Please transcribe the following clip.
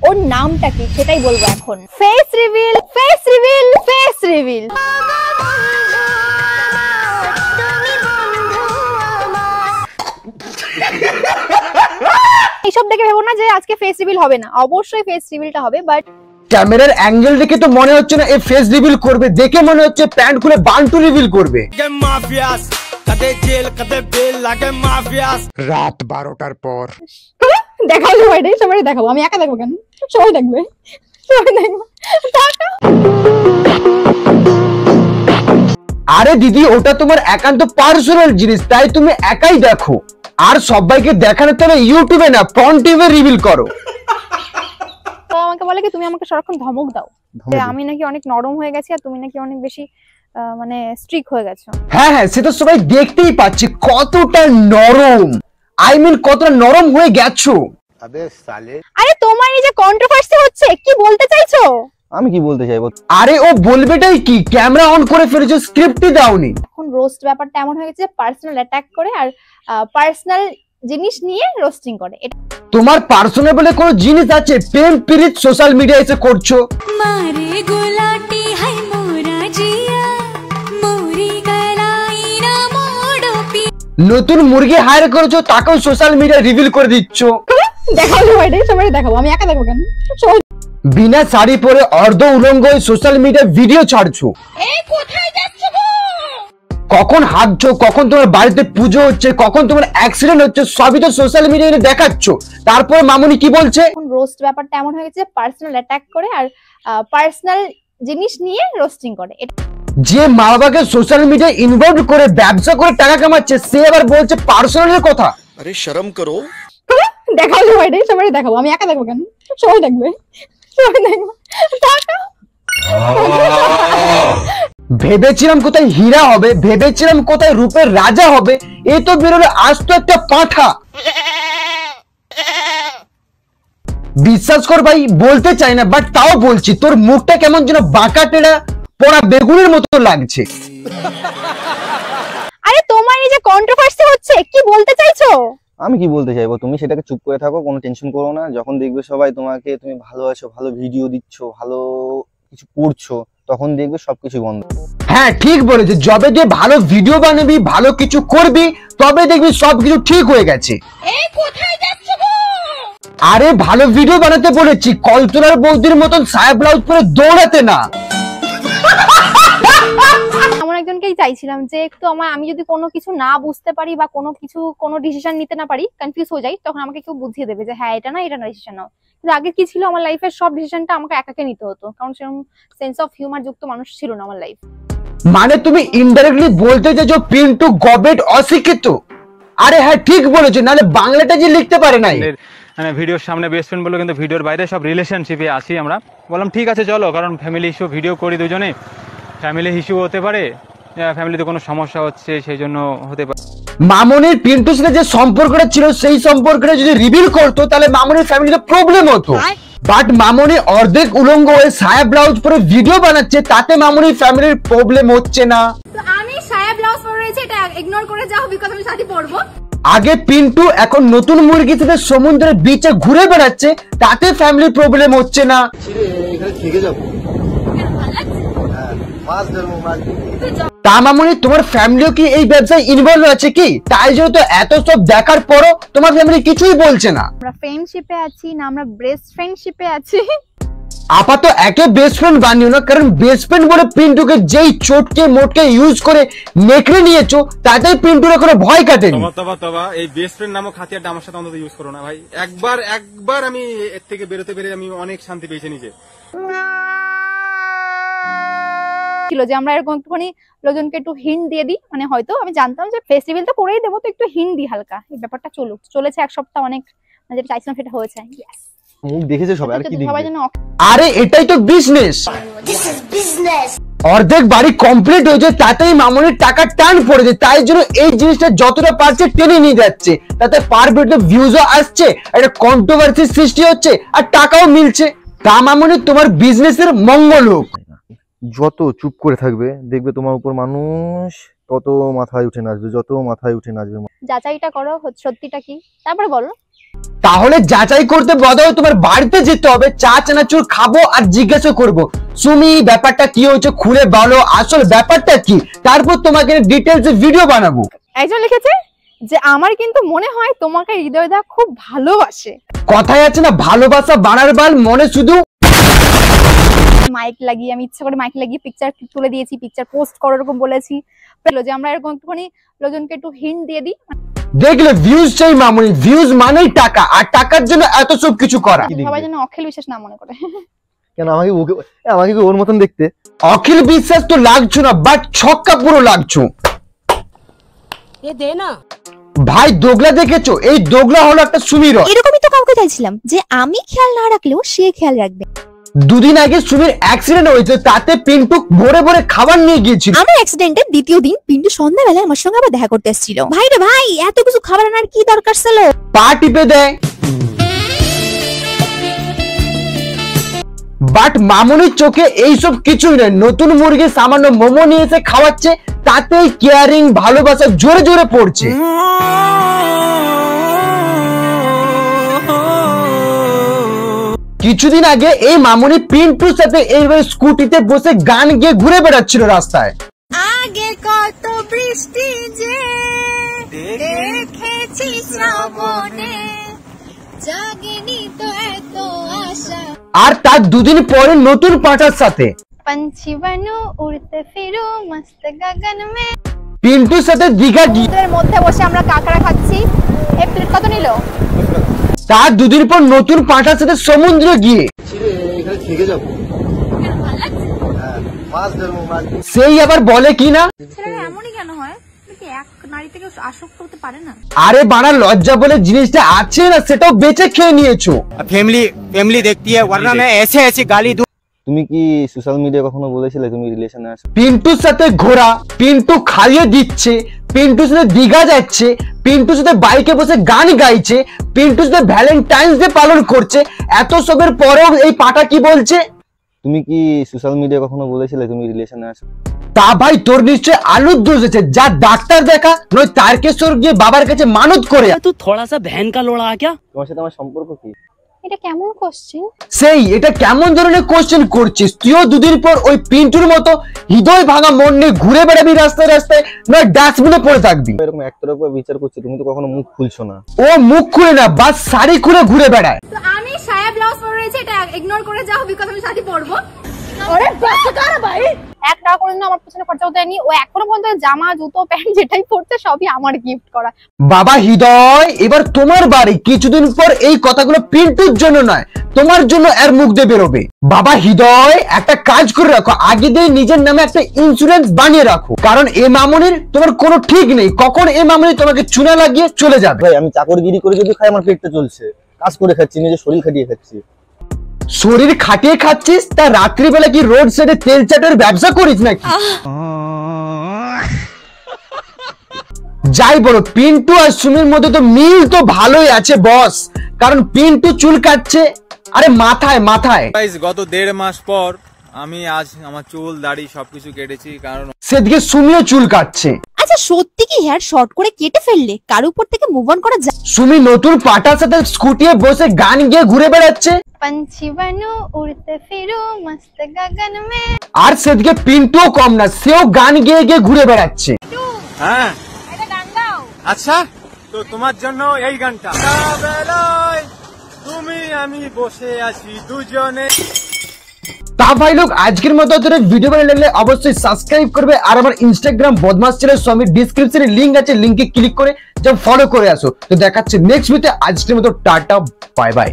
ওর নামটা কি সেটাই বলবো এখন। Face reveal, face reveal, face reveal. এইসব দেখে ভেবো না যে আজকে ফেস রিভিল হবে না, অবশ্যই ফেস রিভিলটা হবে, বাট ক্যামেরার অ্যাঙ্গেল দেখে তো মনে হচ্ছে না এ ফেস রিভিল করবে, দেখে মনে হচ্ছে প্যান্ট খুলে বান্টু রিভিল করবে। রাত 12টার পর দেখাও সবাই, সবাই দেখাবো, আমি একা দেখবো কেন, সবাই দেখবে, সবাই দেখবে। আরে দিদি ওটা তোমার একান্ত পার্সোনাল জিনিস, তাই তুমি একাই দেখো, আর সবাইকে দেখানো তো ইউটিউবে না ফ্রন্ট টিভি রিভিল করো। তো আমাকে বলে কি তুমি আমাকে সারাক্ষণ ধমক দাও যে আমি নাকি অনেক নরম হয়ে গেছি আর তুমি নাকি অনেক বেশি মানে স্ট্রিক হয়ে গেছো। হ্যাঁ হ্যাঁ, সেটা সবাই দেখতেই পাচ্ছে কতটা নরম, আই মিন কতটা নরম হয়ে গেছো। আবে সালে, আরে তোমার এই যে কন্ট্রোভার্সি হচ্ছে, কি বলতে চাইছো? আমি কি বলতে চাইবো? আরে ও বলবেটাই কি, ক্যামেরা অন করে ফেলেছো, স্ক্রিপ্টই দাওনি। এখন রোস্ট ব্যাপারটা এমন হয়ে গেছে যে পার্সোনাল অ্যাটাক করে আর পার্সোনাল জিনিস নিয়ে রোস্টিং করে। তোমার পার্সোনাল বলে কোনো জিনিস আছে? প্রেম প্রীত সোশ্যাল মিডিয়া এসে করছো। মারে গোলাটি হাই মোরা জিয়া মোরি গলাই না মোড়পি। নতুন মুরগি হায়ার করেছো, তাকেও সোশ্যাল মিডিয়া রিভিল করে দিচ্ছ। দেখাও সবাই, সবাই দেখাবো, আমি একা দেখবো কেন, সবাই। বিনা শাড়ি পরে অর্ধ উলঙ্গ হয়ে সোশ্যাল মিডিয়া ভিডিও ছাড়ছো। এই কোথায় যাচ্ছ গো? কখন হাঁটছো, কখন তোমার বাড়িতে পুজো হচ্ছে, কখন তোমার অ্যাক্সিডেন্ট হচ্ছে, সবই তো সোশ্যাল মিডিয়ায় দেখাচ্ছ। তারপর মামুনি কি বলছে? এখন রোস্ট ব্যাপারটা এমন হয়ে গেছে যে পার্সোনাল অ্যাটাক করে আর পার্সোনাল জিনিস নিয়ে রোস্টিং করে। যে মা বাবাকে সোশ্যাল মিডিয়া ইনভলভ করে ব্যবসা করে টাকা কামাচ্ছে, সে আবার বলছে পার্সোনালের কথা। আরে শরম করো। দেখাও সবাই, সবাই দেখাবো, আমি একা দেখবো কেন, সবাই দেখবে, সবাই দেখবে। ভেবেছিলাম কোথায় হীরা হবে, ভেবেছিলাম কোথায় রূপের রাজা হবে, এ তো বেরোলো আজ তো একটা পাঁঠা। বিশ্বাস কর ভাই, বলতে চাই না, বাট তাও বলছি, তোর মুখটা কেমন যেন বাঁকা টেরা পোড়া বেগুনের মতো লাগছে। আরে তোমার এই যে কন্ট্রোভার্সি হচ্ছে, কি বলতে চাইছো? আমি কি বলতে চাইবো? তুমি সেটাকে চুপ করে থাকো, কোনো টেনশন করো না। যখন দেখবে সবাই তোমাকে, তুমি ভালো আছো, ভালো ভিডিও দিচ্ছ, ভালো কিছু করছো, তখন দেখবে সবকিছু বন্ধ। হ্যাঁ ঠিক বলেছে, যবে যে ভালো ভিডিও বানাবি, ভালো কিছু করবি, তবে দেখবি সবকিছু ঠিক হয়ে গেছে। এই কোথায় যাচ্ছ গো? আরে ভালো ভিডিও বানাতে বলেছি, কলতলার বৌদির মতন সায়া ব্লাউজ পরে দৌড়াতে না। এমন একজনকেই চাইছিলাম যে একটু আমি যদি কোনো কিছু না বুঝতে পারি বা কোনো ডিসিশন নিতে না পারি, কনফিউজ হয়ে যাই, তখন আমাকে কেউ বুঝিয়ে দেবে যে হ্যাঁ এটা না ডিসিশন নাও। কিন্তু আগে কি ছিল, আমার লাইফের সব ডিসিশনটা আমাকে একাকে নিতে হতো, কারণ সেরকম সেন্স অফ হিউমার যুক্ত মানুষ ছিল না আমার লাইফ। মানে তুমি ইনডাইরেক্টলি বলতে চাইছো পিন্টু গবেট অশিক্ষিত? আরে হ্যাঁ ঠিক বলেছো, নাহলে বাংলাটা যে লিখতে পারে নাই। মানে ভিডিওর সামনে বেস্ট ফ্রেন্ড বলে, কিন্তু ভিডিওর বাইরে সব রিলেশনশিপে আছি আমরা। বললাম ঠিক আছে চলো, কারণ ফ্যামিলি ইস্যু, ভিডিও করি দুজনে, ফ্যামিলি ইস্যু হতে পারে, ফ্যামিলিতে কোনো সমস্যা হচ্ছে সেই জন্য হতে পারে। মামনির পিন্টুর সাথে যে সম্পর্কটা ছিল, সেই সম্পর্কটা যদি রিভিল করতো, তাহলে মামনির ফ্যামিলিতে প্রবলেম হতো। বাট মামনি অর্ধেক উলঙ্গ হয়ে সায়া ব্লাউজ পরে ভিডিও বানাচ্ছে, তাতে মামনির ফ্যামিলির প্রবলেম হচ্ছে না। তো আমি সায়া ব্লাউজ পরে রয়েছে, এটা ইগনোর করে যাও, বিকজ আমি শাড়ি পরবো। আগে পিন্টু, এখন নতুন মুরগির সাথে সমুদ্রের বিচে ঘুরে বেড়াচ্ছে, তাতে ফ্যামিলির প্রবলেম হচ্ছে না। এখানে থেকে যাবো, মাছ ধরবো, মাছ। তা মামনি, তোমার ফ্যামিলিও কি এই ব্যবসায় ইনভলভ আছে কি? তাই জন্য তো এত সব দেখার পরও তোমার ফ্যামিলি কিছুই বলছে না। আমরা ফ্রেন্ডশিপে আছি না, আমরা বেস্ট ফ্রেন্ডশিপে আছি। আপাতত একে বেস্ট ফ্রেন্ড বানিও না, কারণ বেস্ট ফ্রেন্ড বলে পিন্টুকে যেই চটকে মোটকে ইউজ করে নেকড়ে নিয়েছো, তাতেই পিন্টুর কোনো ভয় কাটেনি। তবা এই বেস্ট ফ্রেন্ড নামক হাতিয়ারটা আমার সাথে অন্তত ইউজ করো না ভাই। একবার আমি এর থেকে বেরোতে পেরে আমি অনেক শান্তি পেয়েছি নিজে। ছিল যে আমরা এরকম একটুখানি লোকজনকে একটু হিন্ট দিয়ে দিই, মানে হয়তো আমি জানতাম যে ফেস্টিভ্যাল তো করেই দেবো, তো একটু হিন্ট দিই হালকা, এই ব্যাপারটা চলেছে এক সপ্তাহ, অনেক যেটা চাইছিলাম সেটা হয়েছে। ইয়েস, মুখ দেখেছে সবাই, আর কি সবাই দেখবে? যেন আরে এটাই তো বিজনেস। অর্ধেক বাড়ি কমপ্লিট হয়েছে, তাতেই মামনির টাকা টান পড়েছে, তাই জন্য এই জিনিসটা যতটা পারছে টেনে নিয়ে যাচ্ছে, তাতে পার ভিডিও ভিউজও আসছে, একটা কন্ট্রোভার্সি সৃষ্টি হচ্ছে, আর টাকাও মিলছে। তা মামনি, তোমার বিজনেসের মঙ্গল হোক। যত চুপ করে থাকবে, দেখবে তোমার উপর মানুষ তত মাথায় উঠে নাচবে, যত মাথায় উঠে নাচবে। যাচাইটা করো সত্যিটা কি, তারপরে বলো। তাহলে যাচাই করতে বদলে তোমার বাড়িতে যেতে হবে, চা চানাচুর খাবো আর জিজ্ঞাসা করবো সুমি ব্যাপারটা কি হয়েছে খুলে বলো, আসল ব্যাপারটা কি, তারপর তোমাকে ডিটেলসে ভিডিও বানাবো। একজন লিখেছে যে আমার কিন্তু মনে হয় তোমাকে হৃদয়দা খুব ভালোবাসে। কথায় আছে না, ভালোবাসা বানার বাল, মনে শুধু মাইক লাগিয়ে, আমি ইচ্ছা করে মাইক লাগিয়ে পিকচার তুলে দিয়েছি, পিকচার পোস্ট করো এরকম বলেছি যে আমরা এরকম একটুখানি লোকজনকে একটু হিন্ট দিয়ে দিই। দেখলে ভিউজ চাই মামুনি, ভিউজ মানেই টাকা, আর টাকার জন্য এত সব কিছু করা। সবাই যেন অখিল বিশ্বাস না মনে করে। কেন আমাকে ওর মতন দেখতে? অখিল বিশ্বাস তো লাগছো না, বাট ছক্কা পুরো লাগছো। ভাই দোগলা দেখেছো? এই দোগলা হলো একটা সুমির। এরকমই তো কাউকে চাইছিলাম যে আমি খেয়াল না রাখলেও সে খেয়াল রাখবে। দুদিন আগে সুমির অ্যাক্সিডেন্ট হয়েছে, তাতে পিন্টু ভোরে ভোরে খাবার নিয়ে গিয়েছিল। আমার অ্যাক্সিডেন্টের দ্বিতীয় দিন পিন্টু সন্ধ্যাবেলায় আমার সঙ্গে আবার দেখা করতে এসেছিল। ভাই রে ভাই, এত কিছু খাবার আনার কি দরকার ছিল? পা টিপে দেয়। বাট মামুনির চোখে এইসব কিছুই নয়, নতুন মুরগি সামান্য মোমো নিয়ে এসে খাওয়াচ্ছে, তাতেই কেয়ারিং ভালোবাসা জোরে জোরে পড়ছে। কিছুদিন আগে এই মামুনি পিন্টুর সাথে এইভাবে স্কুটিতে বসে গান গেয়ে ঘুরে বেড়াচ্ছিল রাস্তায়। আগে কত বৃষ্টি যে দেখেছি শ্রাবণে, জাগেনি তো এত আশা। আর তার দুদিন পরে নতুন পাঁঠার সাথে पंछी बनूं उड़ते फिरूं मस्त गगन में। পিন্টুর সাথে দীঘা গিয়ে এর মধ্যে বসে আমরা কাঁকড়া খাচ্ছি। এই প্লেট কত নিল? তার দুদিন পর নতুন পাঁঠার সাথে সমুদ্রে গিয়ে সেই আবার বলে কি না, ছেলেরা এমনই কেন হয়? এক নারী থেকে আসক্ত হতে পারে না? আরে বাড়া লজ্জা বলে জিনিসটা আছে না, সেটাও বেঁচে খেয়ে নিয়েছো। फैमिली देखती है, वरना मैं ऐसे ऐसे गाली दूं। তুমি কি সোশ্যাল মিডিয়া কখনো বলেছিলে তুমি রিলেশনে আছো? পিন্টুর সাথে ঘোরা, পিন্টু খাইয়ে দিচ্ছে, পিন্টুর সাথে দীঘা যাচ্ছে, পিন্টুর সাথে বাইকে বসে গান গাইছে, পিন্টুর সাথে ভ্যালেন্টাইন্স ডে পালন করছে, এত সবের পরেও এই পাটা কি বলছে? তুমি কি সোশ্যাল মিডিয়া কখনো বলেছিলে তুমি রিলেশনে আছো? তা ভাই তোর নিশ্চয় আলুর দোষ আছে, যা ডাক্তার দেখা, নয় তারকেশ্বর গিয়ে বাবার কাছে মানত করে। तू थोड़ा सा बहन का लोड़ा क्या? তোমার সাথে আমার সম্পর্ক কি? এটা কেমন কোশ্চেন? সেই এটা কেমন ধরনের কোশ্চেন করছিস? তুইও দুদিন পর ওই পিন্টুর মতো হৃদয় ভাঙা মন নিয়ে ঘুরে বেড়াবি রাস্তায় রাস্তায়, নয় ডাস্টবিনে পড়ে থাকবি। এরকম একতরফা বিচার করছি, তুমি তো কখনো মুখ খুলছো না। ও মুখ খুলে না, বাস শাড়ি খুলে ঘুরে বেড়ায়। তো আমি সায়া ব্লাউজ পরে রয়েছে, এটা ইগনোর করে যাও, বিকজ আমি শাড়ি পরবো। আরে বাস কর ভাই, 1 টাকা করে আমার পিছনে খরচা হতে দেয়নি। ও এখনো পর্যন্ত জামা জুতো প্যান্ট যেটাই পড়তে সবই আমার গিফট করা। বাবা হৃদয়, এবার তোমার বাড়ি, কিছুদিন পর এই কথাগুলো পিন্টুর জন্য নয় তোমার জন্য এর মুখ দিয়ে বেরোবে। বাবা হৃদয়, একটা কাজ করে রাখো, আগে দিয়ে নিজের নামে একটা ইন্স্যুরেন্স বানিয়ে রাখো, কারণ এ মামুনির তোমার কোনো ঠিক নেই, কখন এ মামুনি তোমাকে চুনা লাগিয়ে চলে যাবে। ভাই আমি চাকরগিরি করে যদি খাই, আমার পেটটা চলছে, কাজ করে খাচ্ছি, নিজের শরীর খাটিয়ে খাচ্ছি। শরীর খাটিয়ে খাচ্ছিস, তা রাত্রিবেলা কি রোড সাইডে তেল চাটের ব্যবসা করিস নাকি? যাই বলো, পিন্টু আর সুমির মধ্যে তো মিল তো ভালোই আছে বস, কারণ পিন্টু চুল কাটছে, আরে মাথায় মাথায়। গাইস গত 1.5 মাস পর আমি আজ আমার চুল দাড়ি সবকিছু কেটেছি, কারণ সেদিকে সুমিও চুল কাটছে। আচ্ছা সত্যি কি হেয়ার শর্ট করে কেটে ফেললে কার উপর থেকে মুভ অন করা যায়? সুমি নতুন পাটার সাথে স্কুটিয়ে বসে গান গেয়ে ঘুরে বেড়াচ্ছে, पंछी बनूं उड़ते फिरूं मस्त गगन में। আর সেদিকে পিন্টুও কম না, সেও গান গেয়ে গিয়ে ঘুরে বেড়াচ্ছে। হ্যাঁ এটা গান গাও। আচ্ছা তো তোমার জন্য এই গানটা। বেলায় তুমি আমি বসে আছি দুজনে। তা ভাই লোক, আজকের মতো তোরা ভিডিও ভালো লাগলে অবশ্যই সাবস্ক্রাইব করবে, আর আমার ইনস্টাগ্রাম বদমাস চ্যানেল সবই ডেসক্রিপশনে লিংক আছে, লিংকে ক্লিক করে যা ফলো করে আসো। তো দেখাচ্ছে নেক্সট ভিডিওতে, আজকের মতো টাটা বাই বাই।